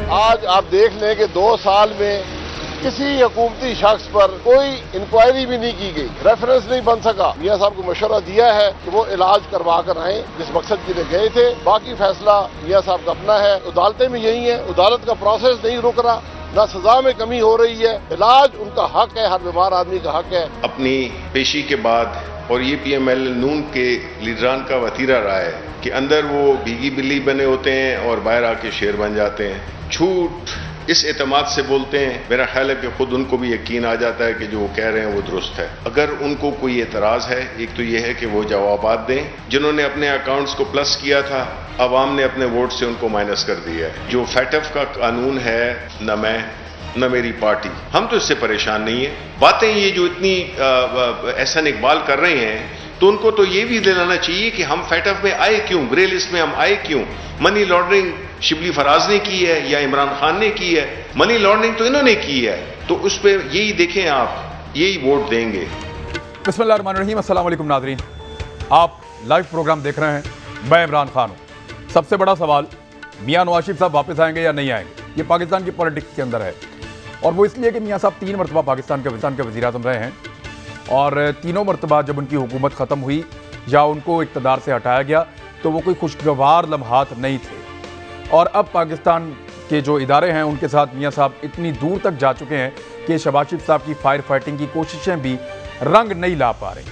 आज आप देख लें कि 2 साल में किसी हुकूमती शख्स पर कोई इंक्वायरी भी नहीं की गई, रेफरेंस नहीं बन सका। मियां साहब को मशवरा दिया है कि वो इलाज करवा कर आए जिस मकसद के लिए गए थे। बाकी फैसला मियां साहब का अपना है। अदालतें में यही है, अदालत का प्रोसेस नहीं रुक रहा, ना सजा में कमी हो रही है। इलाज उनका हक है, हर बीमार आदमी का हक है। अपनी पेशी के बाद और ये PML नून के लीडरान का वतीरा रहा है कि अंदर वो भीगी बिल्ली बने होते हैं और बाहर आके शेर बन जाते हैं। झूठ इस एतमाद से बोलते हैं, मेरा ख्याल है कि खुद उनको भी यकीन आ जाता है कि जो वो कह रहे हैं वो दुरुस्त है। अगर उनको कोई एतराज है, एक तो ये है कि वो जवाबात दें। जिन्होंने अपने अकाउंट्स को प्लस किया था, अवाम ने अपने वोट से उनको माइनस कर दिया है। जो फैटफ का कानून है, न मैं न मेरी पार्टी, हम तो इससे परेशान नहीं है। बातें ये जो इतनी एहसान इकबाल कर रहे हैं, तो उनको तो ये भी दिलाना चाहिए कि हम फैटफ में आए क्यों, ग्रे लिस्ट में हम आए क्यों। मनी लॉन्ड्रिंग शिबली फराज ने की है या इमरान खान ने की है? मनी लॉन्ड्रिंग तो इन्होंने की है। तो उस पर यही देखें, आप यही वोट देंगे। बिस्मिल्लाहिर्रहमानिर्रहीम। अस्सलाम वालेकुम नाज़रीन, आप लाइव प्रोग्राम देख रहे हैं। मैं इमरान खान हूँ। सबसे बड़ा सवाल, मियां नवाज शरीफ साहब वापस आएंगे या नहीं आएंगे, ये पाकिस्तान की पॉलिटिक्स के अंदर है। और वो इसलिए कि मियां साहब 3 मरतबा पाकिस्तान के वज़ीर-ए-आज़म रहे हैं और तीनों मरतबा जब उनकी हुकूमत ख़त्म हुई या उनको इक़्तिदार से हटाया गया तो वो कोई खुशगवार लम्हात नहीं थे। और अब पाकिस्तान के जो इदारे हैं उनके साथ मियां साहब इतनी दूर तक जा चुके हैं कि शहबाज शरीफ साहब की फायर फाइटिंग की कोशिशें भी रंग नहीं ला पा रही।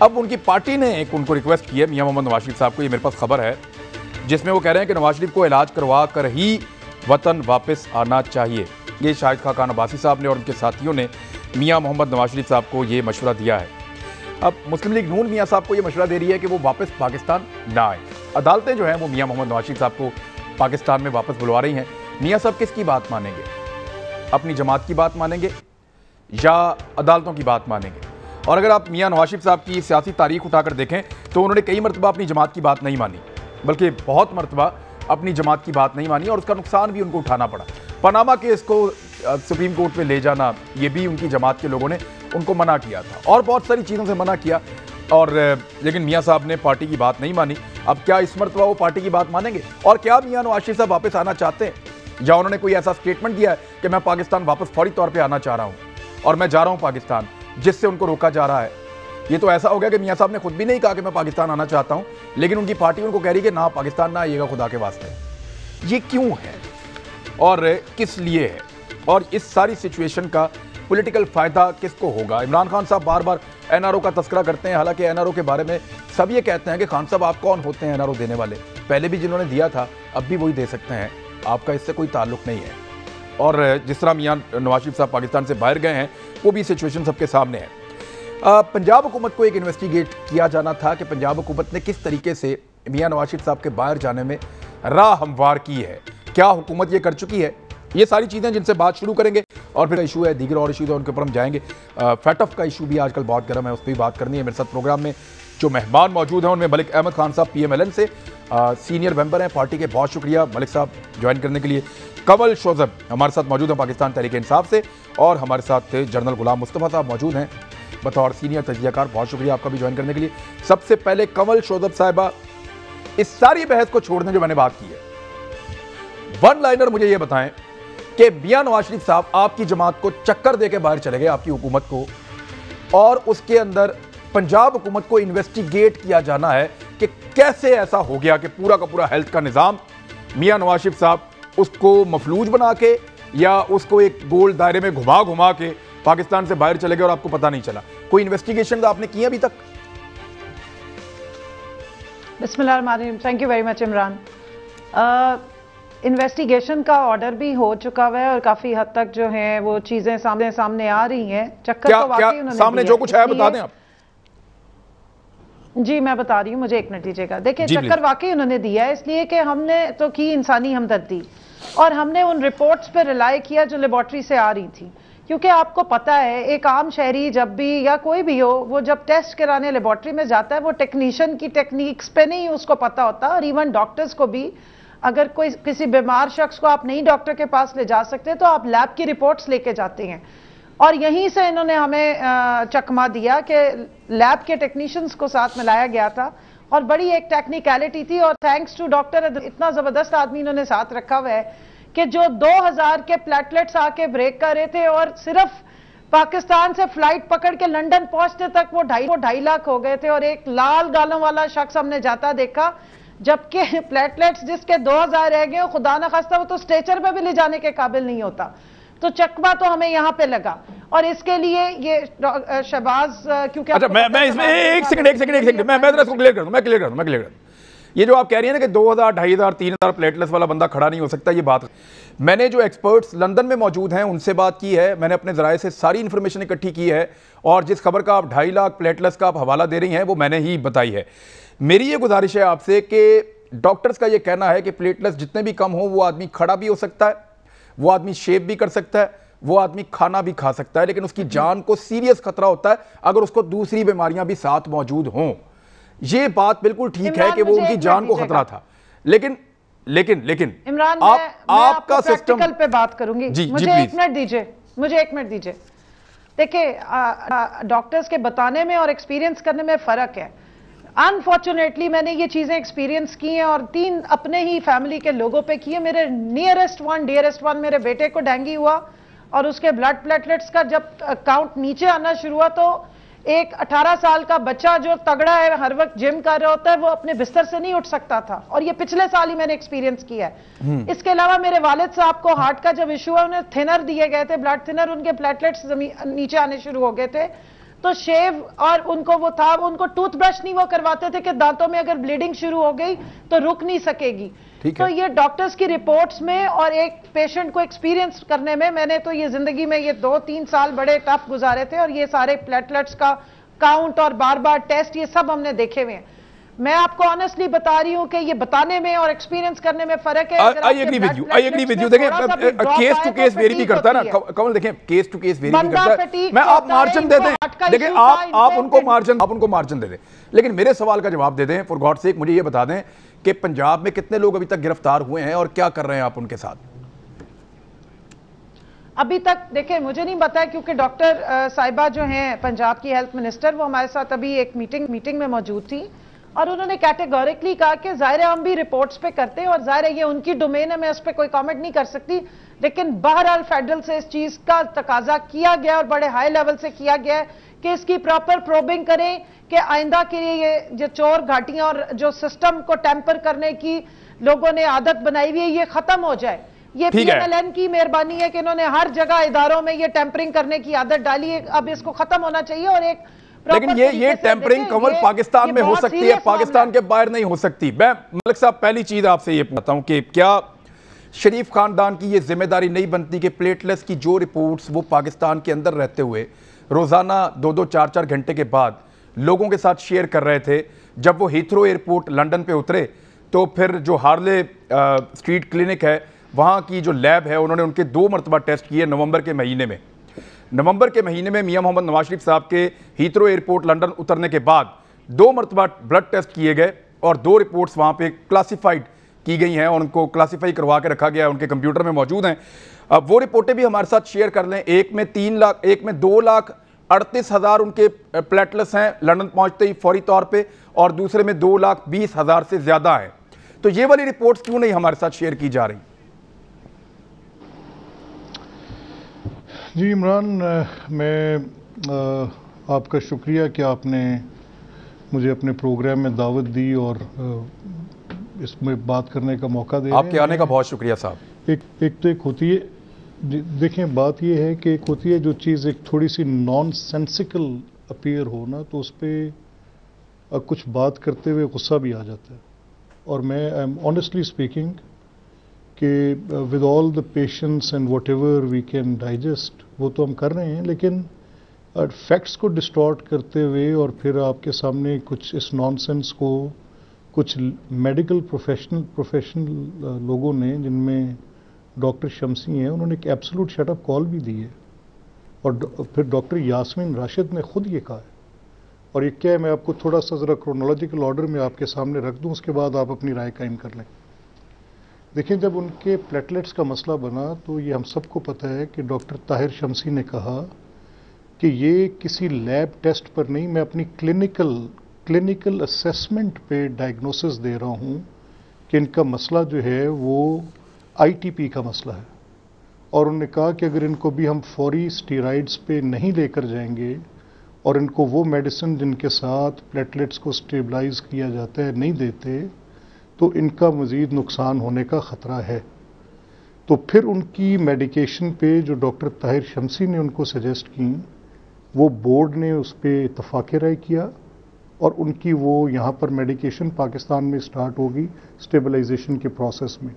अब उनकी पार्टी ने एक उनको रिक्वेस्ट की है मियां मोहम्मद नवाज शरीफ साहब को, ये मेरे पास खबर है, जिसमें वो कह रहे हैं कि नवाज शरीफ को इलाज करवा कर ही वतन वापस आना चाहिए। ये शाहिद खान अब्बासी साहब ने और उनके साथियों ने मियां मोहम्मद नवाज शरीफ साहब को ये मशवरा दिया है। अब मुस्लिम लीग नून मियां साहब को ये मशवरा दे रही है कि वो वापस पाकिस्तान ना आए। अदालतें जो हैं वो मियां मोहम्मद नवाज शरीफ साहब को पाकिस्तान में वापस बुलवा रही हैं। मियां साहब किसकी बात मानेंगे? अपनी जमात की बात मानेंगे या अदालतों की बात मानेंगे? और अगर आप मियां नवाज शरीफ साहब की सियासी तारीख उठाकर देखें तो उन्होंने कई मरतबा अपनी जमात की बात नहीं मानी, बल्कि बहुत मरतबा अपनी जमात की बात नहीं मानी और उसका नुकसान भी उनको उठाना पड़ा। पनामा केस को सुप्रीम कोर्ट में ले जाना, ये भी उनकी जमात के लोगों ने उनको मना किया था और बहुत सारी चीज़ों से मना किया। और लेकिन मियां साहब ने पार्टी की बात नहीं मानी। अब क्या इस मरतबा वो पार्टी की बात मानेंगे? और क्या मियां नवाज शरीफ साहब वापस आना चाहते हैं, या उन्होंने कोई ऐसा स्टेटमेंट दिया है कि मैं पाकिस्तान वापस फौरी तौर पर आना चाह रहा हूँ और मैं जा रहा हूँ पाकिस्तान, जिससे उनको रोका जा रहा है? ये तो ऐसा हो गया कि मियां साहब ने खुद भी नहीं कहा कि मैं पाकिस्तान आना चाहता हूँ, लेकिन उनकी पार्टी उनको कह रही है कि ना पाकिस्तान ना आइएगा खुदा के वास्ते। ये क्यों है और किस लिए है? और इस सारी सिचुएशन का पॉलिटिकल फ़ायदा किसको होगा? इमरान खान साहब बार बार NRO का तस्करा करते हैं, हालांकि NRO के बारे में सब ये कहते हैं कि खान साहब आप कौन होते हैं NRO देने वाले? पहले भी जिन्होंने दिया था अब भी वही दे सकते हैं, आपका इससे कोई ताल्लुक नहीं है। और जिस तरह मियां नवाज शरीफ साहब पाकिस्तान से बाहर गए हैं वो भी सिचुएशन सबके सामने है। पंजाब हुकूमत को एक इन्वेस्टिगेट किया जाना था कि पंजाब हुकूमत ने किस तरीके से मियां नवाज शरीफ साहब के बाहर जाने में राह हमवार की है। क्या हुकूमत ये कर चुकी है? ये सारी चीज़ें जिनसे बात शुरू करेंगे और फिर इशू है, दीगर और इशू है उनके ऊपर हम जाएंगे। फैटफ का इशू भी आजकल बहुत गर्म है, उस पर भी बात करनी है। मेरे साथ प्रोग्राम में जो मेहमान मौजूद हैं उनमें मलिक अहमद खान साहब PMLN से सीनियर मेंबर हैं पार्टी के, बहुत शुक्रिया मलिक साहब ज्वाइन करने के लिए। कंवल शोजब हमारे साथ मौजूद हैं पाकिस्तान तहरीक इंसाफ से, और हमारे साथ जनरल गुलाम मुस्तफ़ा साहब मौजूद हैं बतौर सीनियर तजज़ियाकार, बहुत शुक्रिया आपका भी ज्वाइन करने के लिए। सबसे पहले कंवल शोजब साहिबा, इस सारी बहस को छोड़ने जो मैंने बात की है, वन लाइनर मुझे ये बताएं कि मियां नवाज शरीफ साहब आपकी जमात को चक्कर देके बाहर चले गए, आपकी हुकूमत को, और उसके अंदर पंजाब हुकूमत को इन्वेस्टिगेट किया जाना है कि कैसे ऐसा हो गया कि पूरा का पूरा हेल्थ का निज़ाम मियां नवाज शरीफ साहब उसको मफलूज बना के या उसको एक गोल दायरे में घुमा घुमा के पाकिस्तान से बाहर चले गए और आपको पता नहीं चला। कोई इन्वेस्टिगेशन आपने की अभी तक? बिस्मिल्लाहिर्रहमानिर्रहीम, thank you very much Imran. Investigation का ऑर्डर भी हो चुका हुआ है और काफी हद तक जो है वो चीजें सामने आ रही हैं। चक्कर तो वाकई उन्होंने सामने जो कुछ है बता दें आप। जी मैं बता रही हूँ, मुझे एक मिनट दीजिएगा। देखिए चक्कर वाकई उन्होंने दिया है, इसलिए कि हमने तो की इंसानी हमदर्दी और हमने उन रिपोर्ट्स पर रिलाई किया जो लेबॉर्ट्री से आ रही थी। क्योंकि आपको पता है एक आम शहरी जब भी या कोई भी हो, वो जब टेस्ट कराने लेबॉर्ट्री में जाता है वो टेक्नीशियन की टेक्निक्स पे नहीं उसको पता होता। और इवन डॉक्टर्स को भी, अगर कोई किसी बीमार शख्स को आप नहीं डॉक्टर के पास ले जा सकते तो आप लैब की रिपोर्ट्स लेके जाते हैं। और यहीं से इन्होंने हमें चकमा दिया कि लैब के टेक्नीशियंस को साथ मिलाया गया था और बड़ी एक टेक्निकलिटी थी। और थैंक्स टू डॉक्टर, इतना जबरदस्त आदमी इन्होंने साथ रखा हुआ है कि जो 2000 के प्लेटलेट्स आके ब्रेक कर रहे थे और सिर्फ पाकिस्तान से फ्लाइट पकड़ के लंदन पहुंचने तक वो 2.5 लाख हो गए थे, और एक लाल गालों वाला शख्स हमने जाता देखा, जबकि प्लेटलेट्स जिसके 2000 रह गए, खुदा न खास्ता वो तो स्ट्रेचर पे भी ले जाने के काबिल नहीं होता। तो चकवा तो हमें यहां पे लगा, और इसके लिए ये शहबाज क्योंकि अच्छा मैं इसमें एक सेकंड मैं इसको क्लियर कर दूं। ये जो आप कह रही हैं ना कि 2000, 2500, 3000 प्लेटलेट्स वाला बंदा खड़ा नहीं हो सकता, ये बात मैंने जो एक्सपर्ट्स लंदन में मौजूद हैं उनसे बात की है, मैंने अपने ज़राए से सारी इंफॉर्मेशन इकट्ठी की है, और जिस खबर का आप 2.5 लाख प्लेटलेट्स का आप हवाला दे रही हैं वो मैंने ही बताई है। मेरी ये गुजारिश है आपसे कि डॉक्टर्स का ये कहना है कि प्लेटलेट्स जितने भी कम हो वो आदमी खड़ा भी हो सकता है, वो आदमी शेव भी कर सकता है, वो आदमी खाना भी खा सकता है, लेकिन उसकी जान को सीरियस खतरा होता है अगर उसको दूसरी बीमारियां भी साथ मौजूद हों। ये बात बिल्कुल ठीक है कि वो उनकी जान को खतरा था, लेकिन इमरान आपका सिस्टम पे बात करूंगी। मुझे एक मिनट दीजिए। देखिए, डॉक्टर्स के बताने में और एक्सपीरियंस करने में फर्क है। अनफॉर्चुनेटली मैंने ये चीजें एक्सपीरियंस की हैं, और 3 अपने ही फैमिली के लोगों पे की है। मेरे डियरेस्ट वन मेरे बेटे को डेंगू हुआ, और उसके ब्लड प्लेटलेट्स का जब काउंट नीचे आना शुरू हुआ तो एक 18 साल का बच्चा जो तगड़ा है, हर वक्त जिम कर रहा होता है, वो अपने बिस्तर से नहीं उठ सकता था, और ये पिछले साल ही मैंने एक्सपीरियंस किया है। इसके अलावा मेरे वालिद साहब को हार्ट का जब इशू हुआ, उन्हें थिनर दिए गए थे, ब्लड थिनर, उनके प्लेटलेट्स नीचे आने शुरू हो गए थे, तो शेव और उनको वो था, उनको टूथब्रश नहीं वो करवाते थे कि दांतों में अगर ब्लीडिंग शुरू हो गई तो रुक नहीं सकेगी। तो ये डॉक्टर्स की रिपोर्ट्स में और एक पेशेंट को एक्सपीरियंस करने में, मैंने तो ये जिंदगी में ये 2-3 साल बड़े टफ गुजारे थे, और ये सारे प्लेटलेट्स का काउंट और बार बार टेस्ट ये सब हमने देखे हुए हैं। मैं आपको ऑनेस्टली बता रही हूं कि ये बताने में और एक्सपीरियंस करने में फर्क है। I agree with you. देखिए केस टू केस वेरी भी करता है ना कमल, देखें केस टू केस वेरी भी करता है। मैं आप मार्जिन दे दें, देखिए आप उनको मार्जिन दे दें, लेकिन मेरे सवाल का जवाब दे दें फॉर गॉड सेक। मुझे ये बता दें कि पंजाब में कितने लोग अभी तक गिरफ्तार हुए हैं और क्या कर रहे हैं आप उनके साथ? अभी तक देखिए मुझे नहीं पता है, क्योंकि डॉक्टर साहिबा जो हैं पंजाब की हेल्थ मिनिस्टर, वो हमारे साथ अभी एक मीटिंग में मौजूद थी, और उन्होंने कैटेगोरिकली कहा कि जाहिर है हम भी रिपोर्ट्स पे करते हैं, और जाहिर है ये उनकी डोमेन है, मैं उस पर कोई कमेंट नहीं कर सकती, लेकिन बहरहाल फेडरल से इस चीज का तकाजा किया गया और बड़े हाई लेवल से किया गया है कि इसकी प्रॉपर प्रोबिंग करें कि आइंदा के लिए ये जो चोर घाटियां और जो सिस्टम को टेम्पर करने की लोगों ने आदत बनाई हुई है ये खत्म हो जाए। ये PMLN की मेहरबानी है कि इन्होंने हर जगह इदारों में ये टेम्परिंग करने की आदत डाली है, अब इसको खत्म होना चाहिए। और एक लेकिन ये टेम्परिंग कमल पाकिस्तान में हो सकती है, पाकिस्तान के बाहर नहीं हो सकती। मैं मलिक साहब पहली चीज आपसे ये पूछता हूं कि क्या शरीफ खानदान की ये जिम्मेदारी नहीं बनती कि प्लेटलेट्स की जो रिपोर्ट्स वो पाकिस्तान के अंदर रहते हुए रोजाना 2-2, 4-4 घंटे के बाद लोगों के साथ शेयर कर रहे थे, जब वो हीथ्रो एयरपोर्ट लंदन पे उतरे तो फिर जो हार्ले स्ट्रीट क्लिनिक है वहाँ की जो लैब है उन्होंने उनके 2 मरतबा टेस्ट किए नवंबर के महीने में मियां मोहम्मद नवाज शरीफ साहब के हीथ्रो एयरपोर्ट लंदन उतरने के बाद 2 मरतबा ब्लड टेस्ट किए गए और 2 रिपोर्ट्स वहाँ पे क्लासिफाइड की गई हैं और उनको क्लासीफाई करवा के रखा गया है, उनके कंप्यूटर में मौजूद हैं। अब वो रिपोर्टें भी हमारे साथ शेयर कर लें। एक में 3 लाख, एक में 2,38,000 उनके प्लेटलेट्स हैं लंदन पहुंचते ही फौरी तौर पे, और दूसरे में 2,20,000 से ज़्यादा हैं। तो ये वाली रिपोर्ट्स क्यों नहीं हमारे साथ शेयर की जा रही? जी इमरान, मैं आपका शुक्रिया कि आपने मुझे अपने प्रोग्राम में दावत दी और इसमें बात करने का मौका दे। आपके आने का बहुत शुक्रिया साहब। एक होती है, देखें बात ये है कि एक होती है जो चीज़ एक थोड़ी सी नॉन सेंसिकल अपीयर हो ना, तो उस पर कुछ बात करते हुए गुस्सा भी आ जाता है। और मैं आई एम ऑनेस्टली स्पीकिंग कि with all the patience and whatever we can digest वो तो हम कर रहे हैं, लेकिन फैक्ट्स को डिस्टॉर्ट करते हुए और फिर आपके सामने कुछ इस नॉनसेंस को कुछ मेडिकल प्रोफेशनल लोगों ने, जिनमें डॉक्टर शमसी हैं, उन्होंने एक एब्सोल्यूट शटअप कॉल भी दी है। और फिर डॉक्टर यास्मीन राशिद ने खुद ये कहा है। और ये क्या है, मैं आपको थोड़ा सा ज़रा क्रोनोलॉजिकल ऑर्डर में आपके सामने रख दूं, उसके बाद आप अपनी राय कायम कर लें। देखिए, जब उनके प्लेटलेट्स का मसला बना तो ये हम सबको पता है कि डॉक्टर ताहिर शमसी ने कहा कि ये किसी लैब टेस्ट पर नहीं, मैं अपनी क्लिनिकल असेसमेंट पे डायग्नोसिस दे रहा हूँ कि इनका मसला जो है वो आईटीपी का मसला है, और उन्होंने कहा कि अगर इनको भी हम फौरी स्टीराइड्स पे नहीं लेकर जाएंगे और इनको वो मेडिसिन जिनके साथ प्लेटलेट्स को स्टेबलाइज किया जाता है नहीं देते, तो इनका मज़ीद नुकसान होने का ख़तरा है। तो फिर उनकी मेडिकेशन पे जो डॉक्टर ताहिर शमसी ने उनको सजेस्ट की, वो बोर्ड ने उस पर इत्तफाक़ राय किया और उनकी वो यहाँ पर मेडिकेशन पाकिस्तान में स्टार्ट होगी स्टेबलाइजेशन के प्रोसेस में।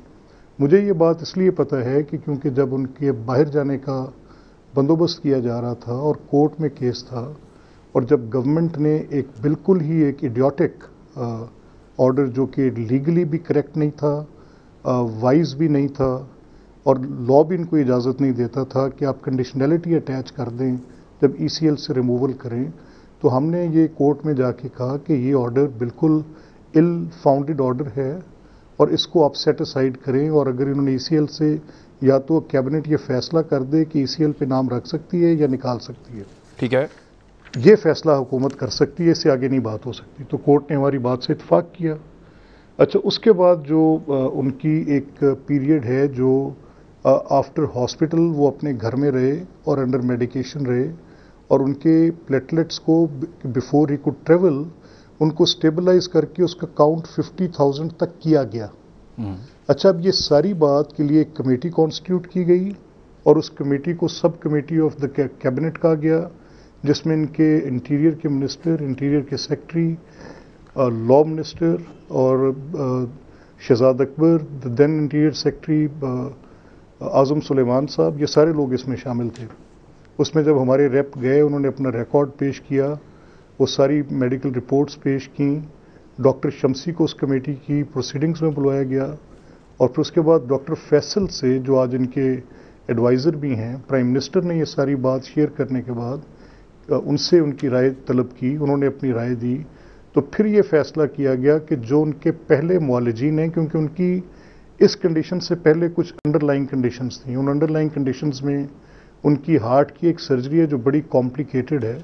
मुझे ये बात इसलिए पता है कि क्योंकि जब उनके बाहर जाने का बंदोबस्त किया जा रहा था और कोर्ट में केस था, और जब गवर्नमेंट ने एक बिल्कुल ही एक इडियोटिक ऑर्डर जो कि लीगली भी करेक्ट नहीं था, वाइज भी नहीं था, और लॉ भी इनको इजाज़त नहीं देता था कि आप कंडीशनैलिटी अटैच कर दें जब ECL से रिमूवल करें, तो हमने ये कोर्ट में जाके कहा कि ये ऑर्डर बिल्कुल इल फाउंडेड ऑर्डर है और इसको आप सेट असाइड करें। और अगर इन्होंने ECL से, या तो कैबिनेट ये फैसला कर दे कि ECL पे नाम रख सकती है या निकाल सकती है, ठीक है, ये फैसला हुकूमत कर सकती है, इससे आगे नहीं बात हो सकती। तो कोर्ट ने हमारी बात से इत्तेफाक किया। अच्छा, उसके बाद जो उनकी एक पीरियड है जो आफ्टर हॉस्पिटल वो अपने घर में रहे और अंडर मेडिकेशन रहे, और उनके प्लेटलेट्स को बिफोर ही कुड ट्रेवल उनको स्टेबलाइज करके उसका काउंट 50,000 तक किया गया। अच्छा, अब ये सारी बात के लिए एक कमेटी कॉन्स्टिट्यूट की गई और उस कमेटी को sub committee of the cabinet कहा गया, जिसमें इनके इंटीरियर के मिनिस्टर, इंटीरियर के सेक्रेटरी, लॉ मिनिस्टर और Shahzad Akbar, the then interior secretary Azam Suleman साहब, ये सारे लोग इसमें शामिल थे। उसमें जब हमारे रेप गए, उन्होंने अपना रिकॉर्ड पेश किया, वो सारी मेडिकल रिपोर्ट्स पेश की, डॉक्टर शमसी को उस कमेटी की प्रोसीडिंग्स में बुलवाया गया, और फिर उसके बाद डॉक्टर फैसल से, जो आज इनके एडवाइज़र भी हैं, प्राइम मिनिस्टर ने ये सारी बात शेयर करने के बाद उनसे उनकी राय तलब की, उन्होंने अपनी राय दी। तो फिर ये फैसला किया गया कि जो उनके पहले मुआलिजीन हैं, क्योंकि उनकी इस कंडीशन से पहले कुछ अंडरलाइंग कंडीशंस थी, उन अंडरलाइंग कंडीशंस में उनकी हार्ट की एक सर्जरी है जो बड़ी कॉम्प्लिकेटेड है,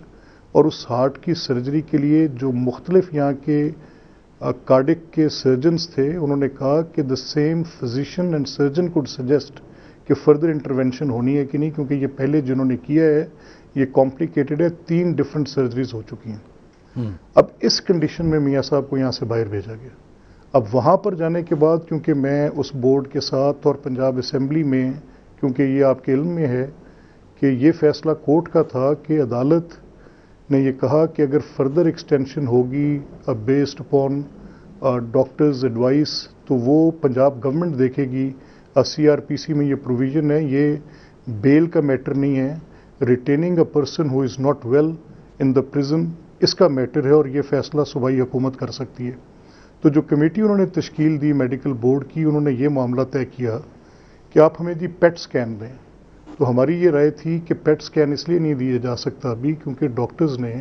और उस हार्ट की सर्जरी के लिए जो मुख्तलिफ यहाँ के कार्डिक के सर्जन्स थे, उन्होंने कहा कि the same physician and surgeon could suggest कि फर्दर इंटरवेंशन होनी है कि नहीं, क्योंकि ये पहले जिन्होंने किया है ये कॉम्प्लिकेटेड है, 3 डिफरेंट सर्जरीज हो चुकी हैं। अब इस कंडीशन में मियाँ साहब को यहाँ से बाहर भेजा गया। अब वहाँ पर जाने के बाद, क्योंकि मैं उस बोर्ड के साथ और पंजाब असेंबली में, क्योंकि ये आपके इल्म में है कि ये फैसला कोर्ट का था कि अदालत ने ये कहा कि अगर फर्दर एक्सटेंशन होगी बेस्ड अपॉन डॉक्टर्स एडवाइस, तो वो पंजाब गवर्नमेंट देखेगी। CRPC में ये प्रोविज़न है, ये बेल का मैटर नहीं है, retaining a person who is not well in the prison इसका मैटर है, और ये फैसला सूबाई हुकूमत कर सकती है। तो जो कमेटी उन्होंने तश्कील दी मेडिकल बोर्ड की, उन्होंने ये मामला तय किया कि आप हमें जी पेट स्कैन दें। तो हमारी ये राय थी कि पेट स्कैन इसलिए नहीं दिया जा सकता अभी, क्योंकि डॉक्टर्स ने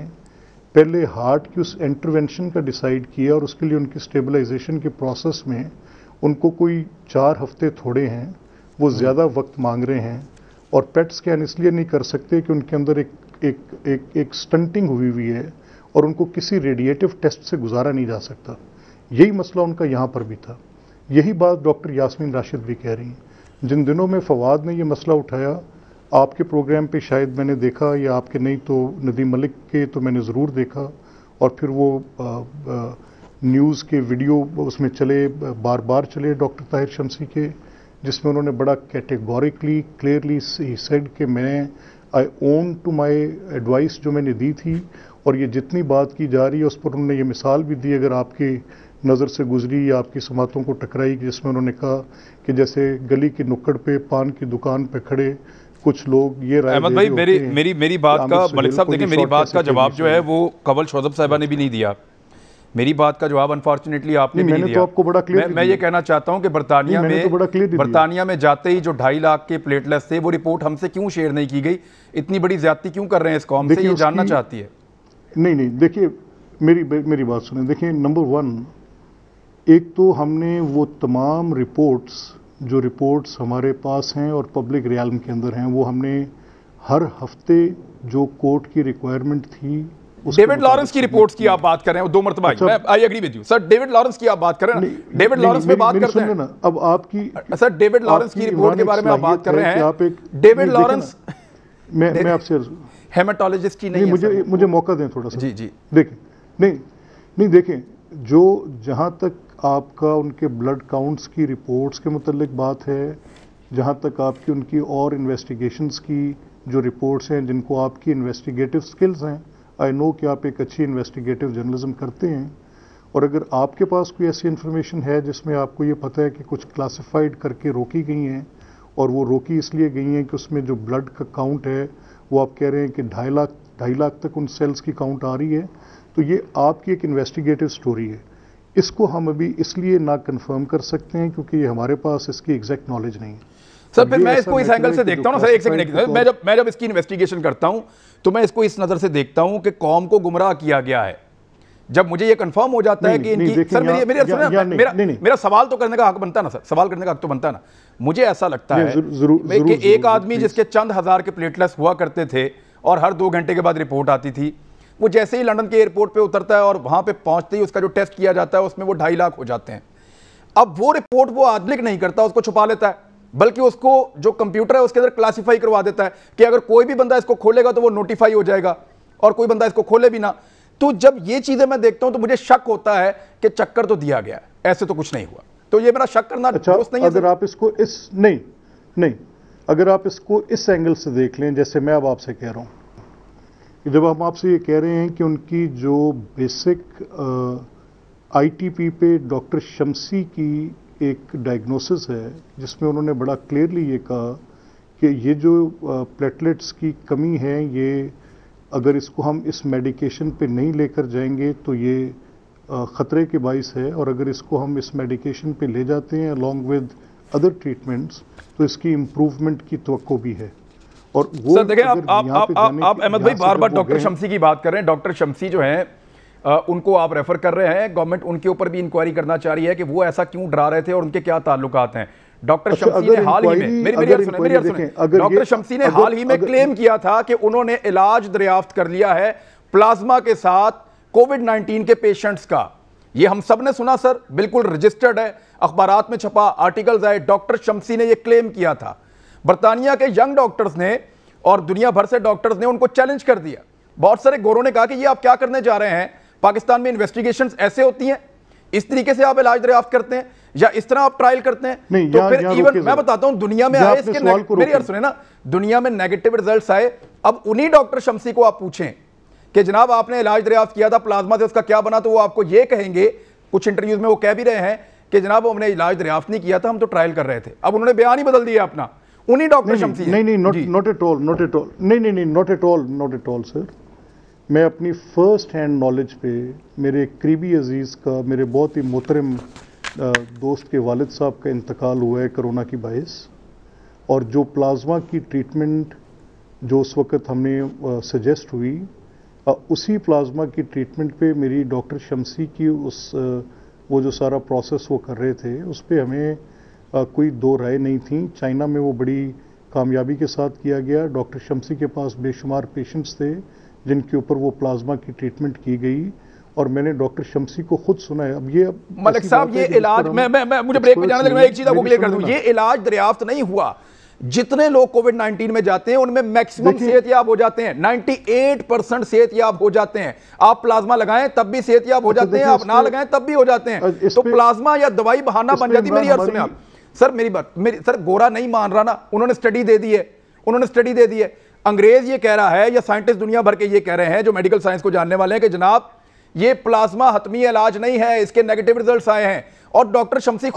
पहले हार्ट की उस इंटरवेंशन का डिसाइड किया, और उसके लिए उनकी स्टेबलाइजेशन के प्रोसेस में उनको कोई 4 हफ्ते थोड़े हैं, वो ज़्यादा वक्त मांग रहे हैं, और पेट स्कैन इसलिए नहीं कर सकते कि उनके अंदर एक स्टंटिंग हुई है और उनको किसी रेडिएटिव टेस्ट से गुजारा नहीं जा सकता। यही मसला उनका यहाँ पर भी था। यही बात डॉक्टर यास्मीन राशिद भी कह रही हैं। जिन दिनों में फवाद ने ये मसला उठाया, आपके प्रोग्राम पे शायद मैंने देखा, या आपके नहीं तो नदीम मलिक के तो मैंने ज़रूर देखा, और फिर वो न्यूज़ के वीडियो उसमें चले, बार बार चले डॉक्टर ताहिर शमसी के, जिसमें उन्होंने बड़ा कैटेगोरिकली क्लियरली सेड कि मैं आई ओन टू माई एडवाइस जो मैंने दी थी, और ये जितनी बात की जा रही है उस पर उन्होंने ये मिसाल भी दी, अगर आपकी नज़र से गुजरी या आपकी समातों को टकराई, जिसमें उन्होंने कहा कि जैसे गली की नुक्कड़ पे पान की दुकान पे खड़े कुछ लोग ये राय अहमद भाई, मेरी बात का, मलिक साहब देखिए, मेरी बात का जवाब जो है वो कवल शोजब साहिबा ने भी नहीं दिया। मेरी बात का जवाब अनफॉर्चुनेटली आपने भी नहीं दिया। तो आपको बड़ा क्लियर मैं ये कहना चाहता हूं कि बरतानिया में जाते ही जो 2.5 लाख के प्लेटलेट्स थे, वो रिपोर्ट हमसे क्यों शेयर नहीं की गई? इतनी बड़ी ज्यादती क्यों कर रहे हैं इस कौम से, ये जानना चाहती है। नहीं, देखिए मेरी बात सुने। देखिए, नंबर 1, एक तो हमने वो तमाम जो रिपोर्ट्स हमारे पास हैं और पब्लिक रियाल्म के अंदर हैं, वो हमने हर हफ्ते जो कोर्ट की रिक्वायरमेंट थी डेविड लॉरेंस की रिपोर्ट्स की आप बात कर रहे हैं, 2 मरतबा I agree with you sir. David Lawrence की आप बात कर रहे हैं, डेविड लॉरेंस पे बात करते हैं ना। अब आपकी सर डेविड लॉरेंस की रिपोर्ट के बारे में आप बात कर रहे हैं। डेविड लॉरेंस, मैं आपसे हेमाटोलॉजिस्ट ही नहीं है, मुझे मौका दें थोड़ा सा। जी देखें, नहीं देखें, जो जहां तक आपका उनके ब्लड काउंट्स की रिपोर्ट्स के मुतालिक बात है, जहां तक आपकी उनकी और इन्वेस्टिगेशंस की जो रिपोर्ट्स हैं, जिनको आपकी इन्वेस्टिगेटिव स्किल्स हैं, आई नो कि आप एक अच्छी इन्वेस्टिगेटिव जर्नलिज्म करते हैं, और अगर आपके पास कोई ऐसी इन्फॉर्मेशन है जिसमें आपको ये पता है कि कुछ क्लासिफाइड करके रोकी गई हैं, और वो रोकी इसलिए गई हैं कि उसमें जो ब्लड का काउंट है वो आप कह रहे हैं कि 2.5 लाख तक उन सेल्स की काउंट आ रही है, तो ये आपकी एक इन्वेस्टिगेटिव स्टोरी है। इसको हम अभी इसलिए ना कंफर्म कर सकते हैं क्योंकि ये हमारे पास इसकी एग्जैक्ट नॉलेज नहीं है। सर फिर मैं इसको इस एंगल से देखता हूं ना सर, एक सेकंड, मैं जब इसकी इन्वेस्टिगेशन करता हूं तो मैं इसको इस नजर से देखता हूं कि कौम को गुमराह किया गया है। जब मुझे ये कंफर्म हो जाता है कि इनकी, सर मेरा सवाल तो करने का हक बनता है ना सर, सवाल करने का हक तो बनता है ना। मुझे ऐसा लगता है कि एक आदमी जिसके चंद हजार के प्लेटलेट्स हुआ करते थे और हर 2 घंटे के बाद रिपोर्ट आती थी, वो जैसे ही लंदन के एयरपोर्ट पे उतरता है और वहां पे पहुंचते ही उसका जो टेस्ट किया जाता है उसमें वो 2.5 लाख हो जाते हैं। अब वो रिपोर्ट वो आदमी नहीं करता, उसको छुपा लेता है, बल्कि उसको जो कंप्यूटर है उसके अंदर क्लासिफाई करवा देता है कि अगर कोई भी बंदा इसको खोलेगा तो वो नोटिफाई हो जाएगा, और कोई बंदा इसको खोले भी ना। तो जब ये चीजें मैं देखता हूं तो मुझे शक होता है कि चक्कर तो दिया गया है, ऐसे तो कुछ नहीं हुआ। तो ये मेरा शक करना दुरुस्त नहीं है। अगर आप इसको नहीं, अगर आप इसको इस एंगल से देख लें, जैसे मैं अब आपसे कह रहा हूं, जब हम आपसे ये कह रहे हैं कि उनकी जो बेसिक ITP पे डॉक्टर शम्सी की एक डायग्नोसिस है, जिसमें उन्होंने बड़ा क्लियरली ये कहा कि ये जो प्लेटलेट्स की कमी है, ये अगर इसको हम इस मेडिकेशन पे नहीं लेकर जाएंगे तो ये ख़तरे के बाइस है, और अगर इसको हम इस मेडिकेशन पे ले जाते हैं अलॉन्ग विद अदर ट्रीटमेंट्स तो इसकी इम्प्रूवमेंट की तवक्को भी है। और वो सर देखिए, आप अहमद भाई बार डॉक्टर शम्सी की बात कर रहे हैं। डॉक्टर शम्सी जो हैं उनको आप रेफर कर रहे हैं, गवर्नमेंट उनके ऊपर भी इंक्वायरी करना चाह रही है कि वो ऐसा क्यों डरा रहे थे और उनके क्या ताल्लुकात हैं। डॉक्टर शम्सी ने हाल ही में, डॉक्टर शम्सी ने हाल ही में क्लेम किया था कि उन्होंने इलाज दरियाफ्त कर लिया है प्लाज्मा के साथ कोविड-19 के पेशेंट्स का। ये हम सब ने सुना सर, बिल्कुल रजिस्टर्ड है, अखबारात में छपा, आर्टिकल्स आए। डॉक्टर शम्सी ने यह क्लेम किया था। बर्तानिया के यंग डॉक्टर्स ने और दुनिया भर से डॉक्टर्स ने उनको चैलेंज कर दिया। बहुत सारे गोरों ने कहा कि ये आप क्या करने जा रहे हैं, पाकिस्तान में इन्वेस्टिगेशंस ऐसे होती हैं, इस तरीके से आप इलाज दरियाफ्त करते हैं, या इस तरह आप ट्रायल करते हैं? तो फिर इवन मैं बताता हूं, दुनिया में आए इसके मेरी अर्ज सुने ना, दुनिया में नेगेटिव रिजल्ट्स आए। अब उन्हीं डॉक्टर शम्सी को आप पूछें कि जनाब आपने इलाज दरियाफ्त किया था प्लाज्मा से, उसका क्या बना, तो वो आपको ये कहेंगे, कुछ इंटरव्यूज में वो कह भी रहे हैं कि जनाब हमने इलाज दरियाफ्त नहीं किया था, हम तो ट्रायल कर रहे थे। अब उन्होंने बयान ही बदल दिया अपना, उन्हीं डॉक्टर शम्सी। नहीं, not at all, not at all sir. मैं अपनी फर्स्ट हैंड नॉलेज पे मेरे करीबी अजीज़ का, मेरे बहुत ही मोहतरम दोस्त के वालिद साहब का इंतकाल हुआ है कोरोना की बाइस, और जो प्लाज्मा की ट्रीटमेंट जो उस वक़्त हमने सजेस्ट हुई, उसी प्लाज्मा की ट्रीटमेंट पे मेरी डॉक्टर शम्सी की वो जो सारा प्रोसेस वो कर रहे थे, उस पर हमें कोई दो राय नहीं थी। चाइना में वो बड़ी कामयाबी के साथ किया गया। डॉक्टर शम्सी के पास बेशुमार पेशेंट्स थे जिनके ऊपर वो प्लाज्मा की ट्रीटमेंट की गई, और मैंने डॉक्टर शम्सी को खुद सुना है। अब ये मलिक साहब, ये इलाज मैं मुझे ब्रेक पे जाने लगे, मैं एक चीज आपको क्लियर कर दूं, ये इलाज दरियाफ्त नहीं हुआ। जितने लोग कोविड-19 में जाते हैं उनमें मैक्सिमम सेहतयाब हो जाते हैं, 98% सेहतयाब हो जाते हैं। आप प्लाज्मा लगाएं तब भी सेहतयाब हो जाते हैं, आप ना लगाएं तब भी हो जाते हैं। तो प्लाज्मा या दवाई बहाना बन जाती है। मेरी अर्ज सुने आप सर, मेरी बात, सर गोरा नहीं मान रहा ना, उन्होंने स्टडी दे दी है, उन्होंने स्टडी दे दी है। अंग्रेज ये कह रहा है, या साइंटिस्ट दुनिया भर के ये कह रहे हैं जो मेडिकल साइंस को जानने वाले हैं, कि जनाब ये प्लाज्मा हतमी इलाज नहीं है, इसके नेगेटिव रिजल्ट्स आए हैं। और डॉक्टर शम्सी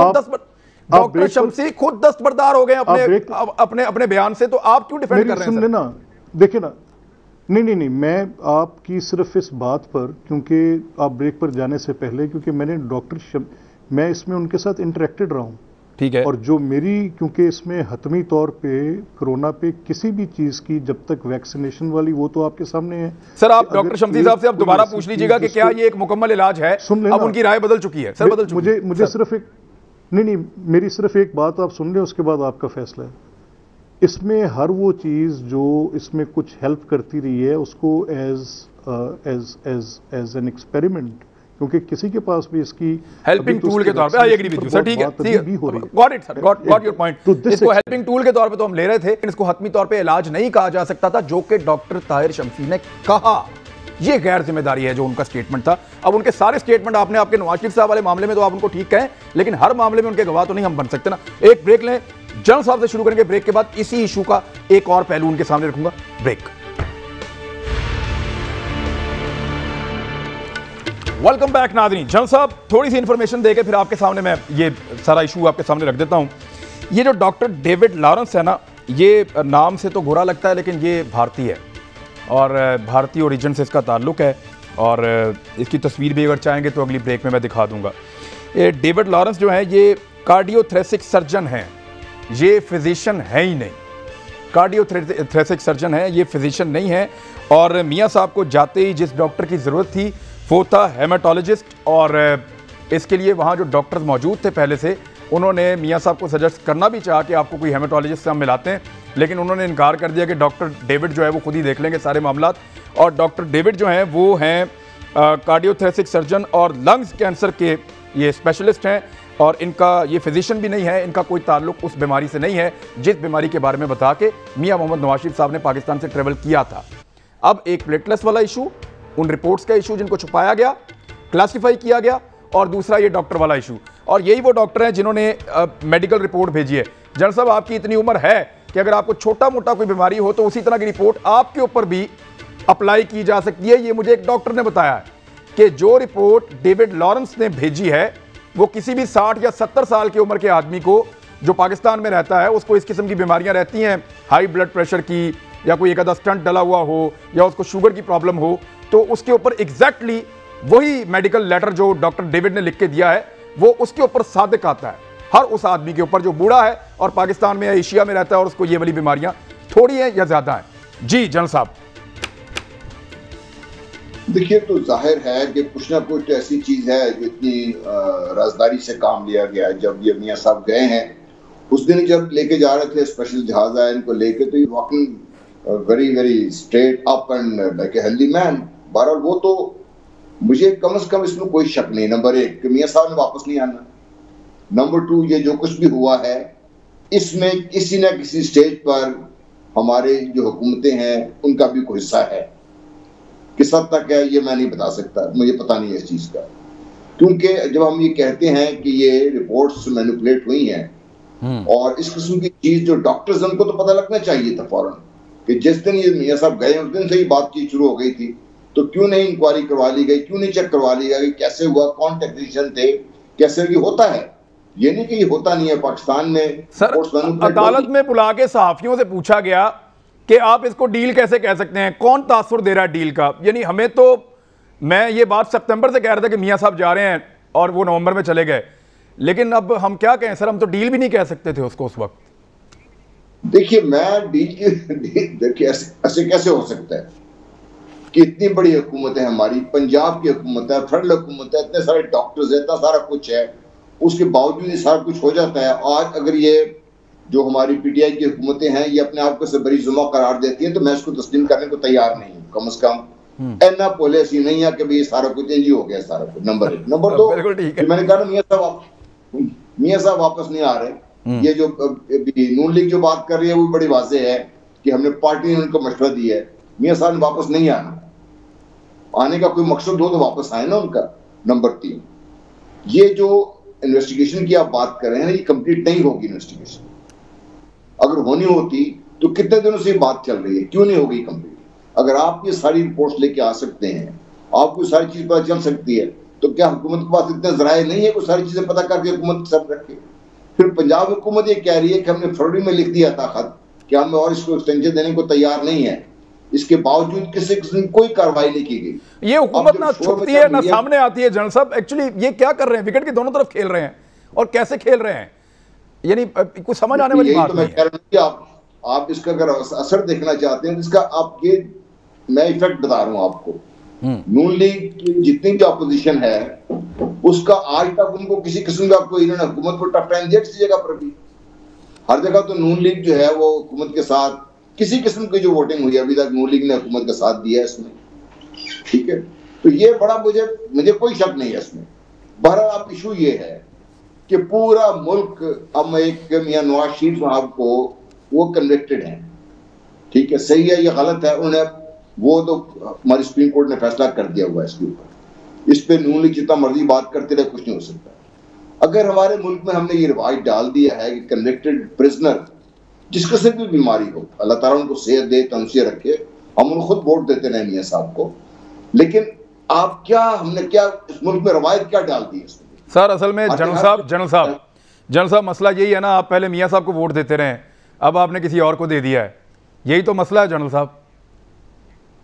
खुद दस्तबरदार हो गए अपने बयान से। तो आप क्यों डिफेंड कर रहे हैं? ना देखिए ना, नहीं, मैं आपकी सिर्फ इस बात पर, क्योंकि आप ब्रेक पर जाने से पहले, क्योंकि मैं इसमें उनके साथ इंटरेक्टेड रहा हूं, ठीक है, और जो मेरी, क्योंकि इसमें हतमी तौर पे कोरोना पे किसी भी चीज की जब तक वैक्सीनेशन वाली, वो तो आपके सामने है सर। आप डॉक्टर शम्सी साहब से आप दोबारा पूछ लीजिएगा कि क्या ये एक मुकम्मल इलाज है। अब उनकी राय बदल चुकी है सर, बदल चुकी है। मुझे सिर्फ एक नहीं, मेरी सिर्फ एक बात आप सुन लें, उसके बाद आपका फैसला है। इसमें हर वो चीज जो इसमें कुछ हेल्प करती रही है, उसको एज एज एन एक्सपेरिमेंट, क्योंकि किसी के पास भी इसकी हेल्पिंग टूल के तौर पे, I agree with you sir, ठीक है, got it sir, got your point. इसको हेल्पिंग टूल के तौर पे तो हम ले रहे थे, लेकिन इसको हतमी तौर पे इलाज नहीं कहा जा सकता था, जो कि डॉक्टर ताहिर शमसी ने कहा। ये गैर जिम्मेदारी है जो उनका स्टेटमेंट था। अब उनके सारे स्टेटमेंट आपने आपके नवाज शरीफ साहब वाले मामले में तो आप उनको ठीक कहें, लेकिन हर मामले में उनके गवाह तो नहीं हम बन सकते ना। एक ब्रेक लें, जनरल साहब से शुरू करेंगे, ब्रेक के बाद इसी इशू का एक और पहलू उनके सामने रखूंगा। ब्रेक। वेलकम बैक नाज़रीन। जनरल साहब थोड़ी सी इंफॉर्मेशन देके फिर आपके सामने मैं ये सारा इशू आपके सामने रख देता हूं। ये जो डॉक्टर डेविड लॉरेंस है ना, ये नाम से तो बुरा लगता है, लेकिन ये भारतीय है और भारतीय ओरिजिन से इसका ताल्लुक है, और इसकी तस्वीर भी अगर चाहेंगे तो अगली ब्रेक में मैं दिखा दूंगा। ये डेविड लॉरेंस जो है ये कार्डियोथोरेसिक सर्जन हैं, ये फिजिशियन है ही नहीं, कार्डियोथोरेसिक सर्जन है, ये फिजिशियन नहीं है। और मियाँ साहब को जाते ही जिस डॉक्टर की ज़रूरत थी वो था हेमाटोलॉजिस्ट, और इसके लिए वहाँ जो डॉक्टर्स मौजूद थे पहले से, उन्होंने मियाँ साहब को सजेस्ट करना भी चाहा कि आपको कोई हेमाटोलॉजिस्ट से हम मिलाते हैं, लेकिन उन्होंने इनकार कर दिया कि डॉक्टर डेविड जो है वो खुद ही देख लेंगे सारे मामलात। और डॉक्टर डेविड जो हैं वो हैं कार्डियोथोरेसिक सर्जन और लंग्स कैंसर के ये स्पेशलिस्ट हैं, और इनका ये फिजिशियन भी नहीं है, इनका कोई ताल्लुक उस बीमारी से नहीं है जिस बीमारी के बारे में बता के मियाँ मोहम्मद नवाज शरीफ साहब ने पाकिस्तान से ट्रेवल किया था। अब एक प्लेटलेस वाला इशू, उन रिपोर्ट्स का इशू जिनको छुपाया गया, क्लासिफाई किया गया, और दूसरा ये डॉक्टर वाला इशू। और यही वो डॉक्टर हैं जिन्होंने मेडिकल रिपोर्ट भेजी है। जनरल साहब आपकी इतनी उम्र है कि अगर आपको छोटा मोटा कोई बीमारी हो तो उसी तरह की रिपोर्ट आपके ऊपर भी अप्लाई की जा सकती है। ये मुझे एक डॉक्टर ने बताया है कि जो रिपोर्ट डेविड लॉरेंस ने भेजी है वो किसी भी 60 या 70 साल की उम्र के आदमी को जो पाकिस्तान में रहता है, उसको इस किस्म की बीमारियां रहती हैं, हाई ब्लड प्रेशर की, या कोई एक आधा स्टंट डला हुआ हो, या उसको शुगर की प्रॉब्लम हो, तो उसके ऊपर एग्जैक्टली वही मेडिकल लेटर जो डॉक्टर डेविड ने लिख के दिया है वो उसके ऊपर सादिक आता है हर उस आदमी के ऊपर जो बूढ़ा है और पाकिस्तान में या एशिया में रहता है और उसको ये वाली बीमारियां थोड़ी हैं या ज्यादा हैं। जी जनरल साहब। देखिए, तो जाहिर है कि कुछ ना कुछ ऐसी चीज है जो इतनी राजदारी से काम लिया गया। जब ये मियाँ साहब गए हैं उस दिन जब लेके जा रहे थे, स्पेशल जहाज आया इनको लेके, तो ये walking very very straight up and like a healthy man. बहरहाल वो तो मुझे कम से कम इसमें कोई शक नहीं, नंबर एक कि मियाँ साहब ने वापस नहीं आना, नंबर टू ये जो कुछ भी हुआ है इसमें किसी न किसी स्टेज पर हमारे जो हुकूमतें हैं उनका भी कोई हिस्सा है। किस हद तक है ये मैं नहीं बता सकता, मुझे पता नहीं है इस चीज का, क्योंकि जब हम ये कहते हैं कि ये रिपोर्ट्स मैनिपुलेट हुई हैं और इस किस्म की चीज जो डॉक्टर्स उनको तो पता लगना चाहिए था फौरन कि जिस दिन ये मियाँ साहब गए उस दिन से ही बातचीत शुरू हो गई थी, तो क्यों नहीं इंक्वायरी करवा ली गई, क्यों नहीं चेक करवा ली गई कैसे हुआ, कौन टेक्नीशियन थे, कैसे ये होता है। ये नहीं कि ये होता नहीं है पाकिस्तान में। सर अदालत में बुला के सहाफियों से पूछा गया कि आप इसको डील कैसे कह सकते हैं, कौन तासुर दे रहा है डील का। यानी हमें तो, मैं ये बात सितंबर से कह रहा था कि मियाँ साहब जा रहे हैं और वो नवंबर में चले गए, लेकिन अब हम क्या कहें सर, हम तो डील भी नहीं कह सकते थे उसको उस वक्त। देखिए मैं डील की देखिए ऐसे कैसे हो सकता है कि इतनी बड़ी हुकूमत है हमारी, पंजाब की हुकूमत है, फेडरल हुकूमत है, इतने सारे डॉक्टर्स है, इतना सारा कुछ है, उसके बावजूद ये सारा कुछ हो जाता है। आज अगर ये जो हमारी पीटीआई की हुकूमतें हैं ये अपने आप को से बड़ी जुमा करार देती हैं तो मैं इसको तस्लीम करने को तैयार नहीं हूँ। कम से कम ऐना पॉलिसी नहीं है कि भाई सारा कुछ चेंज हो गया सारा कुछ। नंबर एक। नंबर दो, मैंने कहा मियाँ साहब वापस नहीं आ रहे। ये जो नून लीग जो बात कर रही है वो बड़ी वाज़ेह है कि हमने पार्टी ने उनको मशवरा दिया है, मियाँ साहब ने वापस नहीं आना, आने का कोई मकसद हो तो वापस आए ना उनका। नंबर तीन, ये जो इन्वेस्टिगेशन की आप बात कर रहे हैं ये कंप्लीट नहीं होगी इन्वेस्टिगेशन। अगर होनी होती तो कितने दिनों से बात चल रही है, क्यों नहीं होगी कंप्लीट। अगर आप ये सारी रिपोर्ट्स लेके आ सकते हैं, आपको सारी चीज पता चल सकती है, तो क्या हुकूमत के पास इतने जराए नहीं है कि सारी चीजें पता करके हुकूमत के साथ रखे। फिर पंजाब हुकूमत ये कह रही है कि हमने फरवरी में लिख दिया था खत कि हम और इसको एक्सटेंशन देने को तैयार नहीं है, इसके बावजूद किसी किस्म की कोई कार्रवाई नहीं की गई। ये हुकूमत ना छुपती है ना सामने आती है। जनरल साहब एक्चुअली ये क्या कर रहे हैं, विकेट के दोनों तरफ खेल रहे हैं और कैसे खेल रहे हैं, यानी कुछ समझ आने वाली बात नहीं है। आप इसका अगर असर देखना चाहते हैं, इसका आप ये मैं इफेक्ट बता रहा हूं आपको। नून लीग की जितनी भी अपोजिशन है उसका आज तक उनको किसी किस्म का कोई इन्होंने हुकूमत को टफ टाइम दिया किसी जगह पर भी। हर जगह तो नून लीग जो है वो हुकूमत के साथ किसी किस्म की जो वोटिंग हुई अभी तक नून लीग ने हुकूमत का साथ दिया है इसमें। ठीक है, तो ये बड़ा मुझे कोई शक नहीं है इसमें। बहरहाल अब इशू ये है कि पूरा मुल्क अब एक मियां नवाज शरीफ साहब को वो कन्विक्टेड हैं, ठीक है, सही है या गलत है, उन्हें वो तो हमारी सुप्रीम कोर्ट ने फैसला कर दिया हुआ है इसके ऊपर। इस पे नून लीग जितना मर्जी बात करते रहे, कुछ नहीं हो सकता। अगर हमारे मुल्क में हमने ये रिवाज डाल दिया है कि कन्विक्टेड प्रिजनर जिस किस्म की बीमारी हो, अल्लाह ताला उनको सेहत दे, तंदुरुस्ती रखे, हम उनको खुद वोट देते रहे मियां साहब को, लेकिन आप क्या, हमने क्या इस मुल्क में रवायत क्या डाल दी इसमें? सर असल में जनरल साहब मसला यही है ना, आप पहले मियां साहब को वोट देते रहे, अब आपने किसी और को दे दिया है, यही तो मसला है जनरल साहब।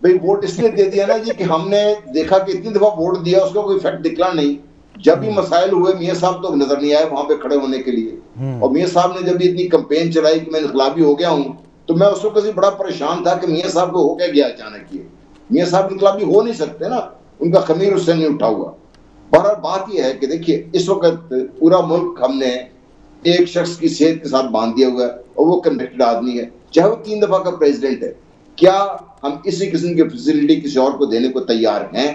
भाई वोट इसलिए दे दिया ना जी कि हमने देखा कि इतनी दफा वोट दिया, उसका कोई इफेक्ट दिखला नहीं। जब भी मसाइल हुए मियां साहब तो नजर नहीं आए वहां पे खड़े होने के लिए, और मियां साहब ने जब भी इतनी कंपेन चलाई कि मैं इनकलाबी हो गया हूं, तो मैं उस वक्त बड़ा परेशान था कि मियां साहब को हो क्या गया अचानक। ये मियां साहब इनकलाबी हो नहीं सकते ना, उनका खमीर उससे नहीं उठा हुआ। बहरहाल बात यह है कि देखिए इस वक्त पूरा मुल्क हमने एक शख्स की सेहत के साथ बांध दिया हुआ है, और वो कन्विक्टेड आदमी है, चाहे वो 3 दफा का प्रेसिडेंट है। क्या हम इसी किस्म की फैसिलिटी किसी और को देने को तैयार हैं?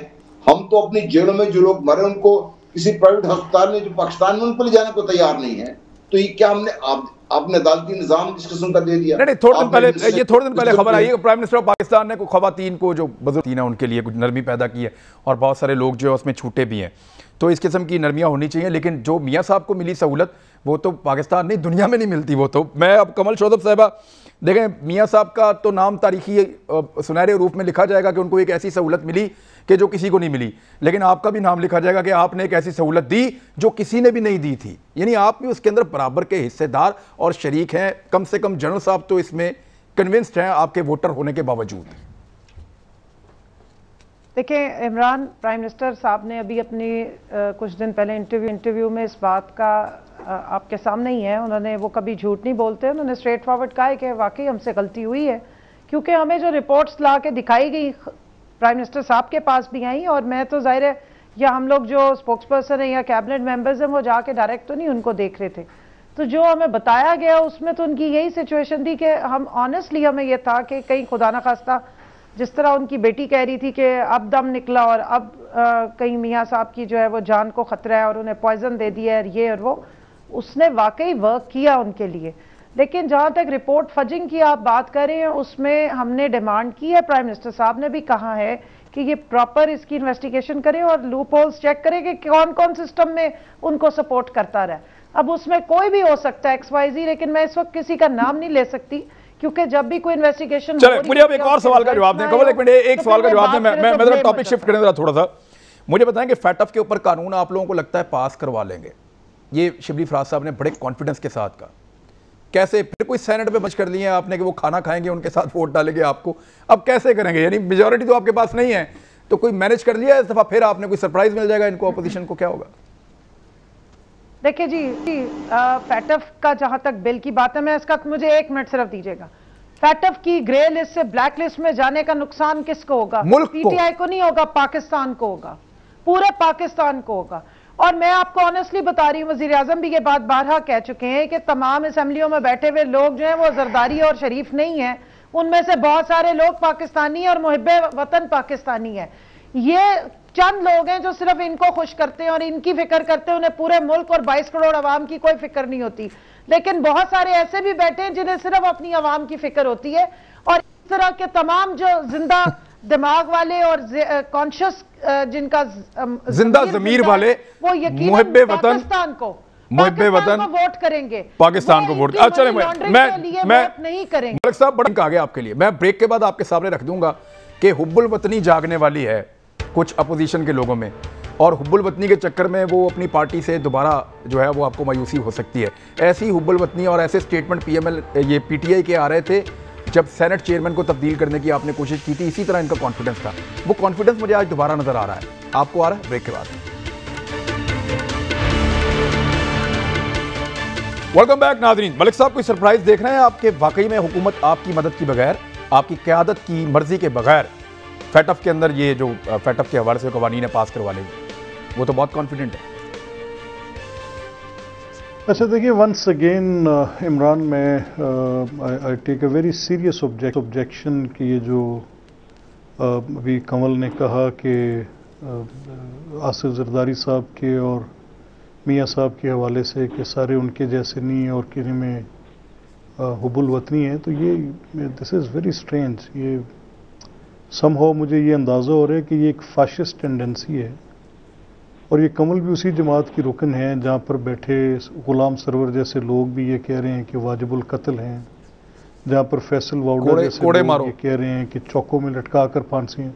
हम तो अपनी जेलों में जो लोग मरे उनको किसी प्राइवेट अस्पताल में जो पाकिस्तान में, उन पर ले जाने को तैयार नहीं है। तो ये क्या हमने आपने अदालती निजाम इस किस्म का दे दिया? नहीं, थोड़े दिन पहले खबर आई है प्राइम मिनिस्टर ऑफ पाकिस्तान ने खवातीन को जो बुजुर्ग है उनके लिए कुछ नरमी पैदा की है, और बहुत सारे लोग जो है उसमें छूटे भी हैं। तो इस किस्म की नरमियाँ होनी चाहिए, लेकिन जो मियाँ साहब को मिली सहूलत वो तो पाकिस्तान नहीं दुनिया में नहीं मिलती। वो तो मैं अब कमल शोधब साहिबा देखें, मियाँ साहब का तो नाम तारीखी सुनहरे रूप में लिखा जाएगा कि उनको एक ऐसी सहूलत मिली कि जो किसी को नहीं मिली, लेकिन आपका भी नाम लिखा जाएगा कि आपने एक ऐसी सहूलत दी जो किसी ने भी नहीं दी थी, यानी आप भी उसके अंदर बराबर के हिस्सेदार और शरीक हैं। कम से कम जनरल साहब तो इसमें कन्विंस्ड हैं आपके वोटर होने के बावजूद। देखिए इमरान प्राइम मिनिस्टर साहब ने अभी अपनी कुछ दिन पहले इंटरव्यू में इस बात का आपके सामने ही है, उन्होंने वो कभी झूठ नहीं बोलते, उन्होंने स्ट्रेट फॉरवर्ड कहा है कि वाकई हमसे गलती हुई है, क्योंकि हमें जो रिपोर्ट्स ला के दिखाई गई प्राइम मिनिस्टर साहब के पास भी आई, और मैं तो जाहिर है या हम लोग जो स्पोक्स पर्सन है या कैबिनेट मेंबर्स हैं वो जाके डायरेक्ट तो नहीं उनको देख रहे थे, तो जो हमें बताया गया उसमें तो उनकी यही सिचुएशन थी कि हम ऑनेस्टली हमें यह था कि कहीं खुदा ना खास्ता जिस तरह उनकी बेटी कह रही थी कि अब दम निकला और अब कहीं मियाँ साहब की जो है वो जान को खतरा है और उन्हें पॉइजन दे दिया है ये और वो, उसने वाकई वर्क किया उनके लिए। लेकिन जहाँ तक रिपोर्ट फजिंग की आप बात कर रहे हैं, उसमें हमने डिमांड की है, प्राइम मिनिस्टर साहब ने भी कहा है कि ये प्रॉपर इसकी इन्वेस्टिगेशन करें और लूप होल्स चेक करें कि कौन कौन सिस्टम में उनको सपोर्ट करता रहा। अब उसमें कोई भी हो सकता है XYZ, लेकिन मैं इस वक्त किसी का नाम नहीं ले सकती, क्योंकि जब भी कोई इन्वेस्टिगेशन चले, मुझे अब एक और सवाल का जवाब दें। कमल एक मिनट, एक सवाल का जवाब दें, मैं जरा टॉपिक शिफ्ट करें जरा थोड़ा सा। मुझे बताएं कि फैटफ के ऊपर कानून आप लोगों को लगता है पास करवा लेंगे? ये शिबली फराज साहब ने बड़े कॉन्फिडेंस के साथ कहा। कैसे? फिर कोई सेनेट पे बच कर लिए हैं आपने कि वो खाना खाएंगे उनके साथ वोट डालेंगे आपको, अब कैसे करेंगे? यानी मेजॉरिटी तो आपके पास नहीं है, तो कोई मैनेज कर लिया इस दफा, फिर आपने कोई सरप्राइज मिल जाएगा इनको, अपोजिशन को क्या होगा? देखिए जी फैटफ का जहां तक बिल की बात है, मैं इसका मुझे 1 मिनट सिर्फ दीजिएगा। फैटफ की ग्रे लिस्ट से ब्लैक लिस्ट में जाने का नुकसान किसको होगा? मुल्क को। PTI को नहीं होगा, पाकिस्तान को होगा, पूरे पाकिस्तान को होगा। और मैं आपको ऑनेस्टली बता रही हूँ, वजीर आजम भी ये बात बारहा कह चुके हैं कि तमाम असेंबलियों में बैठे हुए लोग जो हैं वो जरदारी और शरीफ नहीं है, उनमें से बहुत सारे लोग पाकिस्तानी और मुहिब्बे वतन पाकिस्तानी है। ये चंद लोग हैं जो सिर्फ इनको खुश करते हैं और इनकी फिक्र करते हैं, उन्हें पूरे मुल्क और 22 करोड़ अवाम की कोई फिक्र नहीं होती। लेकिन बहुत सारे ऐसे भी बैठे हैं जिन्हें सिर्फ अपनी अवाम की फिक्र होती है, और इस तरह के तमाम जो जिंदा दिमाग वाले और कॉन्शियस जिनका जिंदा जमीर वाले वो यकीनन पाकिस्तान को वोट करेंगे, पाकिस्तान को वोट। चले मैं नहीं करेंगे। मलिक साहब बड़ा आगे आपके लिए, मैं ब्रेक के बाद आपके सामने रख दूंगा कि हुब्बुल वतनी जागने वाली है कुछ अपोजिशन के लोगों में, और हुब्बुल वतनी के चक्कर में वो अपनी पार्टी से दोबारा जो है वो आपको मायूसी हो सकती है। ऐसी हुब्बुल वतनी और ऐसे स्टेटमेंट ये PTI के आ रहे थे जब सेनेट चेयरमैन को तब्दील करने की आपने कोशिश की थी, इसी तरह इनका कॉन्फिडेंस था। वो कॉन्फिडेंस मुझे आज दोबारा नजर आ रहा है, आपको आ रहा है? ब्रेक के बाद वेलकम बैक नाज़रीन। मलिक साहब कोई सरप्राइज देख रहे हैं आपके? वाकई में हुकूमत आपकी मदद की बगैर, आपकी क़यादत की मर्जी के बगैर फैटफ के अंदर ये जो फैटफ के हवाले से कवानीन पास करवा लेंगे, वो तो बहुत कॉन्फिडेंट है। अच्छा देखिए, वंस अगेन इमरान में I take a very serious objection कि ये जो अभी कंवल ने कहा कि आसिफ जरदारी साहब के और मियाँ साहब के हवाले से कि सारे उनके जैसे नहीं और किन्हीं में हुबुल वतनी है, तो ये दिस इज़ वेरी स्ट्रेंज। ये समहाउ मुझे ये अंदाज़ा हो रहा है कि ये एक फाशिस्ट टेंडेंसी है और ये कंवल भी उसी जमात की रुकन है जहाँ पर बैठे गुलाम सरवर जैसे लोग भी ये कह रहे हैं कि वाजिबुल कत्ल हैं, जहाँ पर फैसल वाउडा जैसे लोग ये कह रहे हैं कि चौकों में लटका कर फांसी हैं,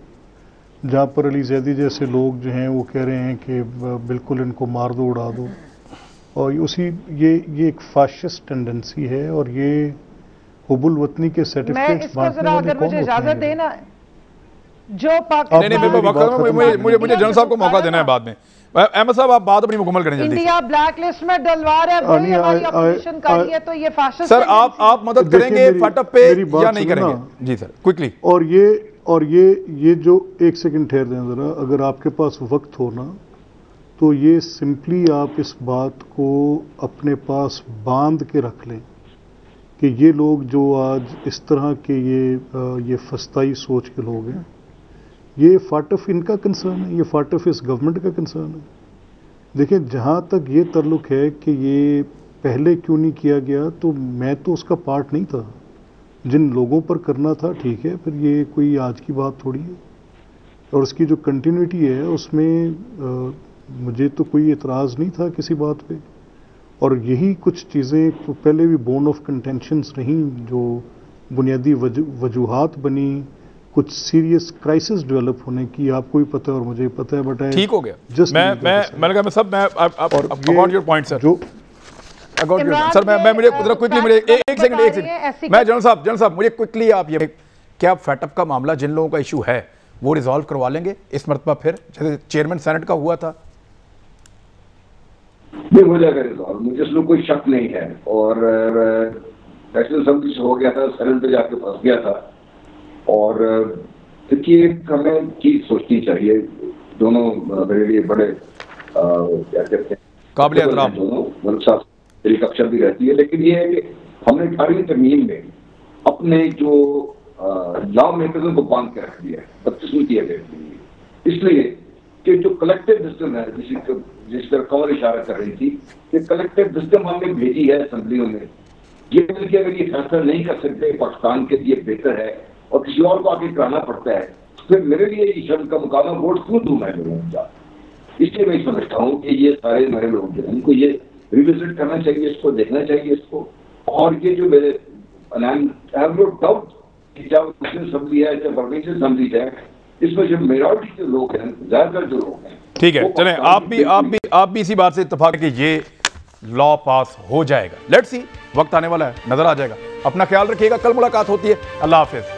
जहाँ पर अली जैदी जैसे लोग जो हैं वो कह रहे हैं कि बिल्कुल इनको मार दो, उड़ा दो। और उसी ये एक फाशिस्ट टेंडेंसी है और ये हुबुल वतनी के सर्टिफिकेट्स बांटने वाले कौन होते हैं? इजाजत देना जो मुझे जनरल साहब को मौका देना है बाद में। अहमद साहब आप बात अपनी मुकम्मल करें जल्दी। इंडिया ब्लैक लिस्ट में डलवा रहा है, हमारी अपोजिशन कर रही है, तो ये फाशिस्ट। सर आप मदद करेंगे फाटप पे या नहीं करेंगे? जी सर क्विकली। और ये जो एक सेकंड ठहर दें जरा, अगर आपके पास वक्त हो ना तो ये सिंपली आप इस बात को अपने पास बांध के रख लें कि ये लोग जो आज इस तरह के ये फस्ताई सोच के लोग हैं, ये फाटफ इनका कंसर्न है, ये फाटफ इस गवर्नमेंट का कंसर्न है। देखिए जहाँ तक ये ताल्लुक है कि ये पहले क्यों नहीं किया गया, तो मैं तो उसका पार्ट नहीं था। जिन लोगों पर करना था ठीक है, फिर ये कोई आज की बात थोड़ी है। और उसकी जो कंटिन्यूटी है उसमें मुझे तो कोई एतराज़ नहीं था किसी बात पे। और यही कुछ चीज़ें तो पहले भी बोन ऑफ कंटेंशंस रहीं, जो बुनियादी वजूहात बनी कुछ सीरियस क्राइसिस डेवलप होने की। आपको भी पता है और मुझे पता है, बट ठीक हो गया। मैं लगा मैं सब मैं about your point sir, sir मैं मुझे क्विकली मुझे एक सेकंड मैं जनरल साहब मुझे क्विकली आप ये क्या फैटअप का मामला जिन लोगों का इशू है वो रिजॉल्व करवा लेंगे इस मरतबा, फिर जैसे चेयरमैन सेनेट का हुआ था? नहीं हो जाएगा रिजॉल्व, मुझे इसमें कोई शक नहीं है। और नेशनल असेंबली से हो गया था, सेनेट पे जाके फंस गया था। और देखिए हमें चीज सोचनी चाहिए, दोनों मेरे लिए बड़े क्या कहते हैं काबिल एहतराम दोनों साथ मेरी कक्षा भी रहती है, लेकिन ये है कि हमने 18वीं तरमीम में अपने जो लॉ मेकर्स को बांध के रख दिया है, 32वीं की है, इसलिए कि जो कलेक्टिव विजडम है जिस पर कंवल इशारा कर रही थी कि कलेक्टिव विजडम हमने भेजी है असेंबलियों में, ये मिलकर अगर ये फैसला नहीं कर सकते पाकिस्तान के लिए बेहतर है और किसी और को आगे कराना पड़ता है, तो फिर मेरे लिए ये शब्द का मुकाबला वोट क्यों दूं मैं लोगों का? इसलिए मैं समझता हूँ कि ये सारे मेरे लोग जो इनको ये रिविजिट करना चाहिए, इसको देखना चाहिए इसको। और ये जो मेरे डाउट कि चाहे नेशनल असेंबली है चाहे प्रोविंशियल असेंबली है, इसमें जो मेजॉरिटी के लोग हैं, ज्यादातर जो लोग हैं, ठीक है चलें आप भी इसी बात से इत्तेफाक है कि ये लॉ पास हो जाएगा। लेट्स सी, वक्त आने वाला है, नजर आ जाएगा। अपना ख्याल रखिएगा, कल मुलाकात होती है। अल्लाह हाफिज।